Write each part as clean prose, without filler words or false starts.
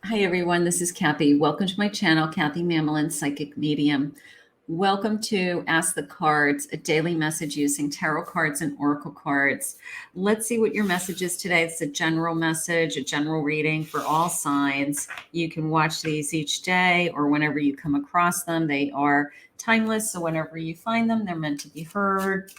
Hi everyone, this is Kathy. Welcome to my channel, Kathy Mamolen, Psychic Medium. Welcome to Ask the Cards, a daily message using tarot cards and oracle cards. Let's see what your message is today. It's a general message, a general reading for all signs. You can watch these each day or whenever you come across them. They are timeless, so whenever you find them, they're meant to be heard.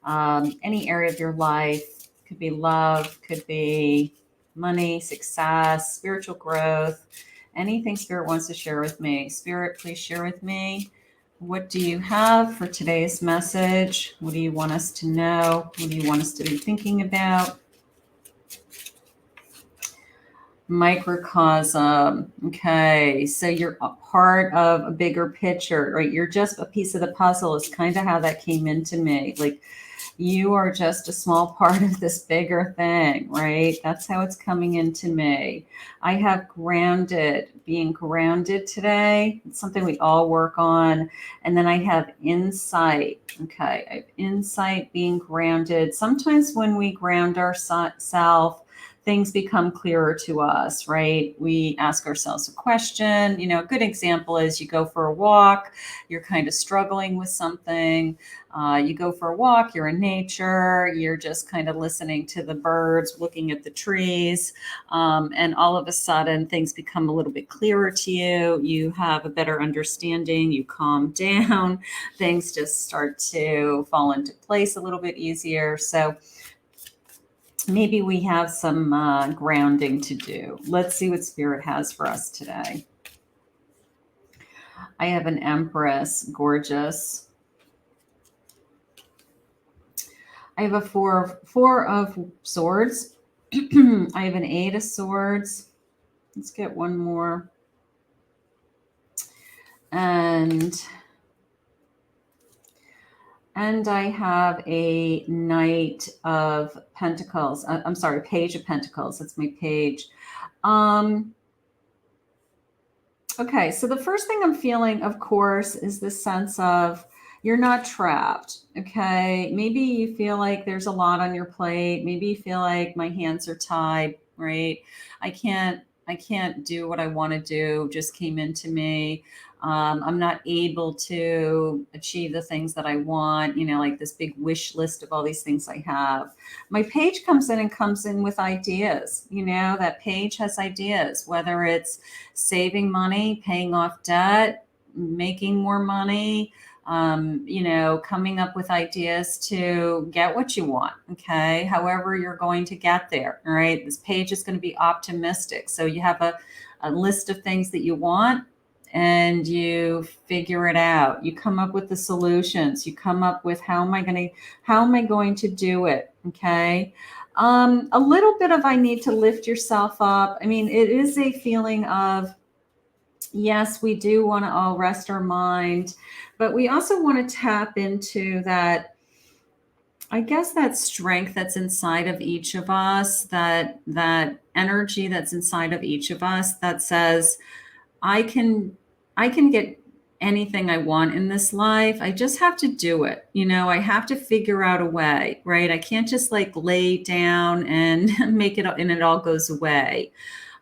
Any area of your life, could be love, could be money, success, spiritual growth, anything Spirit wants to share with me. Spirit, please share with me. What do you have for today's message? What do you want us to know? What do you want us to be thinking about? Microcosm. Okay, so you're a part of a bigger picture, right? You're just a piece of the puzzle is kind of how that came into me. Like, you are just a small part of this bigger thing, right? That's how it's coming into me. I have grounded, being grounded today. It's something we all work on. And then I have insight. Okay, I have insight, being grounded. Sometimes when we ground ourselves, things become clearer to us, right? We ask ourselves a question. You know, a good example is you go for a walk, you're kind of struggling with something. You go for a walk, you're in nature, you're just kind of listening to the birds, looking at the trees, and all of a sudden things become a little bit clearer to you. You have a better understanding, you calm down, things just start to fall into place a little bit easier. So maybe we have some grounding to do. Let's see what Spirit has for us today. I have an Empress, gorgeous. I have a four of swords. I have an 8 of swords. Let's get one more. And I have a Knight of Pentacles. I'm sorry, Page of Pentacles. That's my page. Okay, so the first thing I'm feeling, of course, is this sense of you're not trapped, okay? Maybe you feel like there's a lot on your plate. Maybe you feel like my hands are tied, right? I can't do what I want to do, just came into me. I'm not able to achieve the things that I want, you know, like this big wish list of all these things I have. My page comes in with ideas, you know, that page has ideas, whether it's saving money, paying off debt, making more money, you know, coming up with ideas to get what you want. Okay. However, you're going to get there. All right. This page is going to be optimistic. So you have a list of things that you want and you figure it out. You come up with the solutions. You come up with how am I going to do it? Okay. A little bit of I need to lift yourself up. I mean, it is a feeling of, yes, we do want to all rest our mind, but we also want to tap into that, I guess, that strength that's inside of each of us, that energy that's inside of each of us that says, I can get anything I want in this life. I just have to do it. You know, I have to figure out a way, right? I can't just like lay down and make it and it all goes away.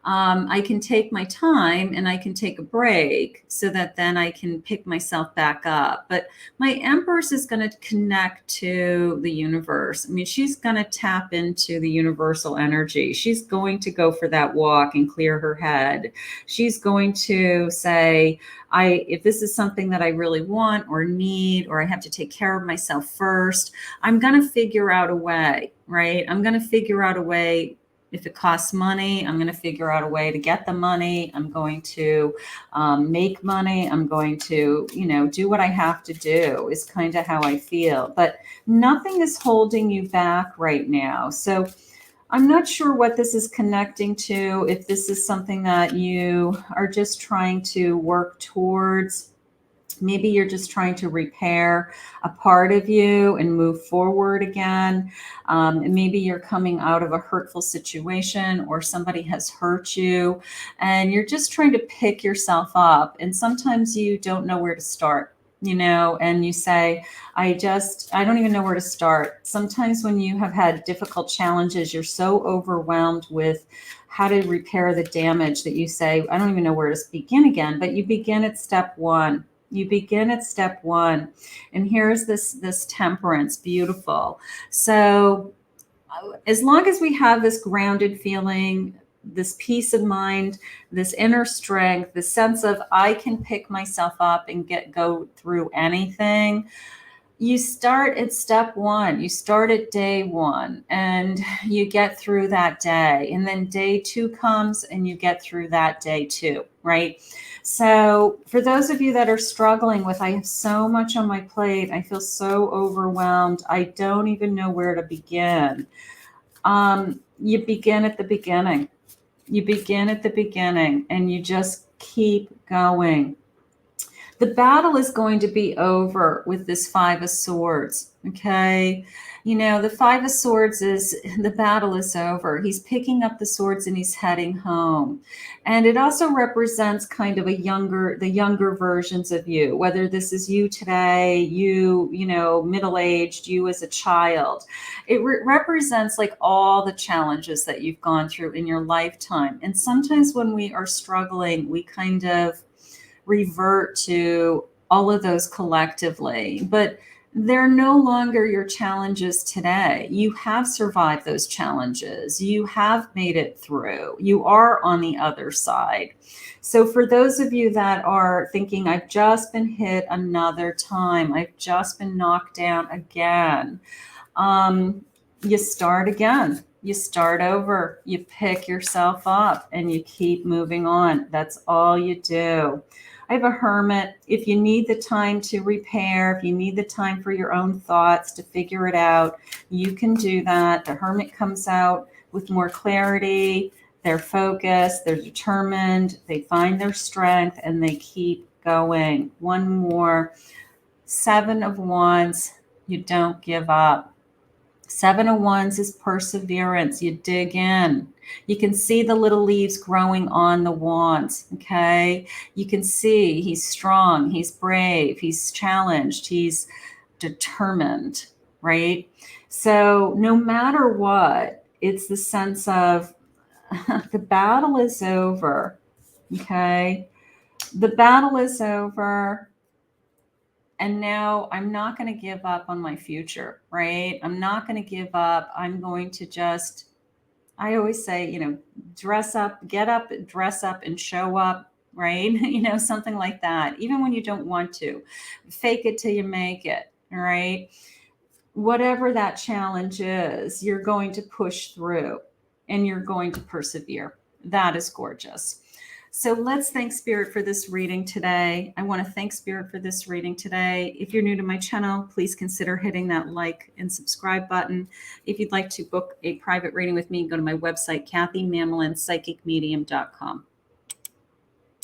I can take my time and I can take a break so that then I can pick myself back up. But my Empress is going to connect to the universe. I mean, she's going to tap into the universal energy. She's going to go for that walk and clear her head. She's going to say, if this is something that I really want or need, or I have to take care of myself first, I'm going to figure out a way, right? I'm going to figure out a way. If it costs money, I'm going to figure out a way to get the money. I'm going to make money. I'm going to, you know, do what I have to do is kind of how I feel. But nothing is holding you back right now. So I'm not sure what this is connecting to, if this is something that you are just trying to work towards. Maybe you're just trying to repair a part of you and move forward again. And maybe you're coming out of a hurtful situation or somebody has hurt you and you're just trying to pick yourself up. And sometimes you don't know where to start, you know, and you say, I don't even know where to start. Sometimes when you have had difficult challenges, you're so overwhelmed with how to repair the damage that you say, I don't even know where to begin again, but you begin at step one. You begin at step one. And here's this temperance, beautiful. So as long as we have this grounded feeling, this peace of mind, this inner strength, the sense of I can pick myself up and go through anything, you start at step one. You start at day one and you get through that day. And then day two comes and you get through that day too, right? So for those of you that are struggling with, I have so much on my plate, I feel so overwhelmed, I don't even know where to begin. You begin at the beginning. You begin at the beginning and you just keep going. The battle is going to be over with this Five of Swords, okay? You know, the Five of Swords is, the battle is over. He's picking up the swords and he's heading home. And it also represents kind of the younger versions of you, whether this is you today, you know, middle-aged, you as a child. It represents like all the challenges that you've gone through in your lifetime. And sometimes when we are struggling, we kind of revert to all of those collectively, but they're no longer your challenges today. You have survived those challenges. You have made it through. You are on the other side. So for those of you that are thinking, I've just been hit another time, I've just been knocked down again, you start again. You start over, you pick yourself up and you keep moving on. That's all you do. I have a Hermit. If you need the time to repair, if you need the time for your own thoughts to figure it out, you can do that. The Hermit comes out with more clarity. They're focused, they're determined, they find their strength, and they keep going. One more. Seven of Wands, you don't give up. Seven of Wands is perseverance. You dig in. You can see the little leaves growing on the wands, okay? You can see he's strong, he's brave, he's challenged, he's determined, right? So no matter what, it's the sense of the battle is over, okay? The battle is over. And now I'm not going to give up on my future, right? I'm not going to give up. I'm going to just, I always say, you know, dress up, get up, dress up and show up, right? You know, something like that. Even when you don't want to, fake it till you make it, all right? Whatever that challenge is, you're going to push through and you're going to persevere. That is gorgeous. So let's thank Spirit for this reading today. I want to thank Spirit for this reading today. If you're new to my channel, please consider hitting that like and subscribe button. If you'd like to book a private reading with me, go to my website, KathyMamolenPsychicMedium.com.